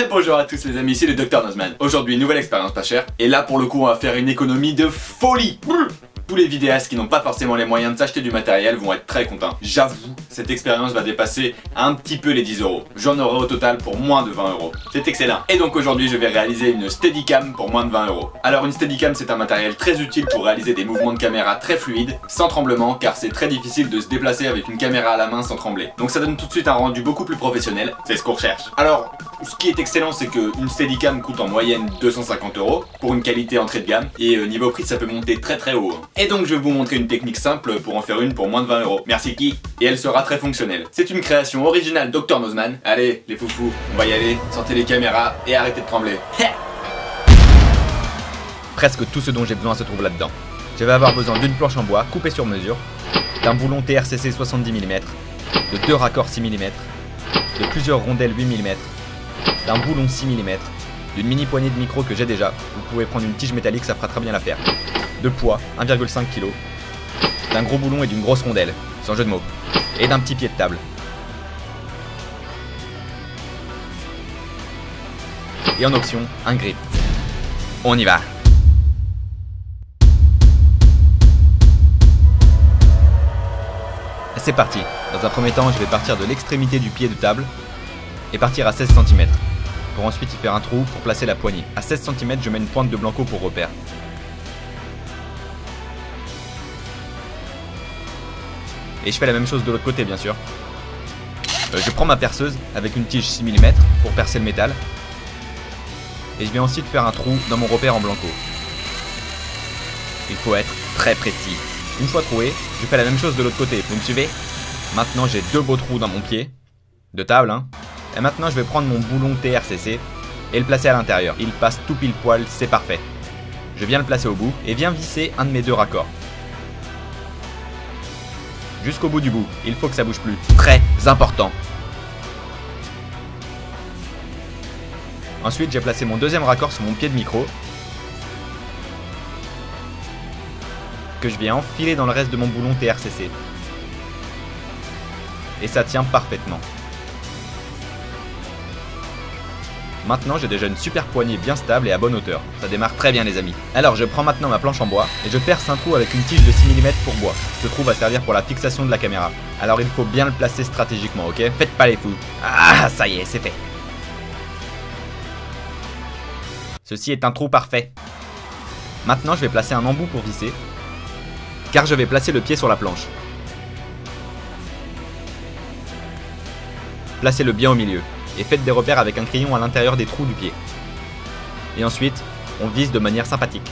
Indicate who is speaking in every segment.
Speaker 1: Bonjour à tous les amis, c'est le Dr Nozman. Aujourd'hui, nouvelle expérience pas chère. Et là pour le coup on va faire une économie de folie. Tous les vidéastes qui n'ont pas forcément les moyens de s'acheter du matériel vont être très contents. J'avoue, cette expérience va dépasser un petit peu les 10 euros. J'en aurai au total pour moins de 20 euros. C'est excellent. Et donc aujourd'hui je vais réaliser une Steadicam pour moins de 20 euros. Alors une Steadicam c'est un matériel très utile pour réaliser des mouvements de caméra très fluides, sans tremblement, car c'est très difficile de se déplacer avec une caméra à la main sans trembler. Donc ça donne tout de suite un rendu beaucoup plus professionnel, c'est ce qu'on recherche. Alors, ce qui est excellent c'est qu'une Steadicam coûte en moyenne 250 euros pour une qualité entrée de gamme, et niveau prix ça peut monter très très haut. Et donc je vais vous montrer une technique simple pour en faire une pour moins de 20 euros. Merci qui. Et elle sera très fonctionnelle. C'est une création originale Dr Nozman. Allez les foufous, on va y aller, sortez les caméras et arrêtez de trembler.
Speaker 2: Presque tout ce dont j'ai besoin se trouve là-dedans. Je vais avoir besoin d'une planche en bois coupée sur mesure, d'un boulon TRCC 70 mm, de 2 raccords 6 mm, de plusieurs rondelles 8 mm, d'un boulon 6 mm, d'une mini poignée de micro que j'ai déjà, vous pouvez prendre une tige métallique, ça fera très bien l'affaire, de poids 1,5 kg, d'un gros boulon et d'une grosse rondelle, sans jeu de mots, et d'un petit pied de table. Et en option, un grip. On y va. C'est parti. Dans un premier temps, je vais partir de l'extrémité du pied de table et partir à 16 cm. Pour ensuite y faire un trou pour placer la poignée. À 16 cm, je mets une pointe de blanco pour repère. Et je fais la même chose de l'autre côté, bien sûr. Je prends ma perceuse avec une tige 6 mm pour percer le métal. Et je vais ensuite faire un trou dans mon repère en blanco. Il faut être très précis. Une fois troué, je fais la même chose de l'autre côté, vous me suivez? Maintenant j'ai 2 beaux trous dans mon pied, de table hein. Et maintenant je vais prendre mon boulon TRCC et le placer à l'intérieur. Il passe tout pile poil, c'est parfait. Je viens le placer au bout et viens visser un de mes 2 raccords. Jusqu'au bout du bout, il faut que ça bouge plus. Très important. Ensuite j'ai placé mon 2e raccord sur mon pied de micro, que je viens enfiler dans le reste de mon boulon TRCC. Et ça tient parfaitement. Maintenant j'ai déjà une super poignée bien stable et à bonne hauteur. Ça démarre très bien les amis. Alors je prends maintenant ma planche en bois et je perce un trou avec une tige de 6 mm pour bois. Ce trou va servir pour la fixation de la caméra. Alors il faut bien le placer stratégiquement, ok? Faites pas les fous. Ah ça y est, c'est fait. Ceci est un trou parfait. Maintenant je vais placer un embout pour visser, car je vais placer le pied sur la planche. Placez-le bien au milieu et faites des repères avec un crayon à l'intérieur des trous du pied. Et ensuite, on vise de manière sympathique.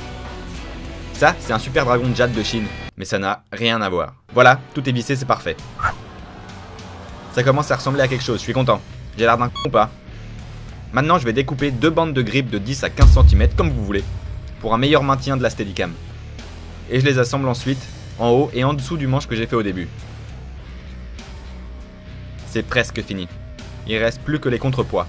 Speaker 2: Ça, c'est un super dragon de jade de Chine, mais ça n'a rien à voir. Voilà, tout est vissé, c'est parfait. Ça commence à ressembler à quelque chose, je suis content. J'ai l'air d'un con ou pas? Maintenant, je vais découper 2 bandes de grip de 10 à 15 cm, comme vous voulez, pour un meilleur maintien de la Steadicam. Et je les assemble ensuite en haut et en dessous du manche que j'ai fait au début. C'est presque fini. Il reste plus que les contrepoids.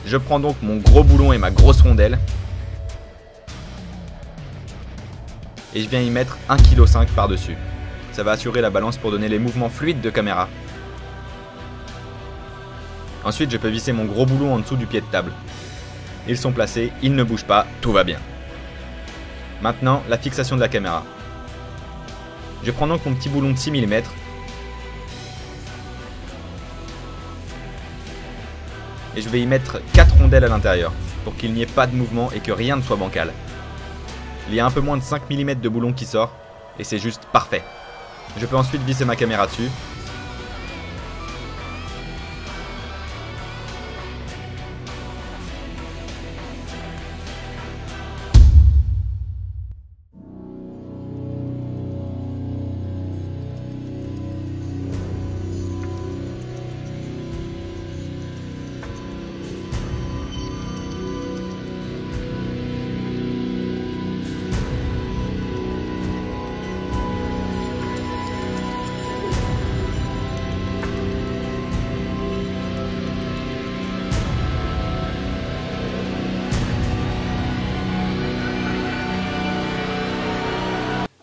Speaker 2: Je prends donc mon gros boulon et ma grosse rondelle. Et je viens y mettre 1,5 kg par-dessus. Ça va assurer la balance pour donner les mouvements fluides de caméra. Ensuite, je peux visser mon gros boulon en dessous du pied de table. Ils sont placés, ils ne bougent pas, tout va bien. Maintenant, la fixation de la caméra. Je prends donc mon petit boulon de 6 mm. Et je vais y mettre 4 rondelles à l'intérieur, pour qu'il n'y ait pas de mouvement et que rien ne soit bancal. Il y a un peu moins de 5 mm de boulon qui sort, et c'est juste parfait. Je peux ensuite visser ma caméra dessus.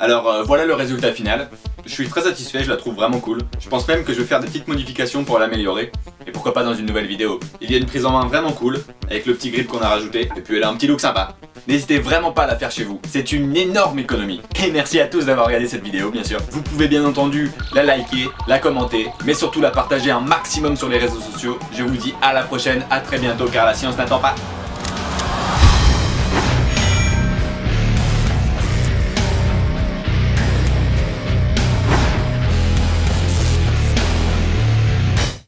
Speaker 1: Alors voilà le résultat final. Je suis très satisfait, je la trouve vraiment cool. Je pense même que je vais faire des petites modifications pour l'améliorer. Et pourquoi pas dans une nouvelle vidéo. Il y a une prise en main vraiment cool, avec le petit grip qu'on a rajouté. Et puis elle a un petit look sympa. N'hésitez vraiment pas à la faire chez vous. C'est une énorme économie. Et merci à tous d'avoir regardé cette vidéo, bien sûr. Vous pouvez bien entendu la liker, la commenter, mais surtout la partager un maximum sur les réseaux sociaux. Je vous dis à la prochaine, à très bientôt, car la science n'attend pas.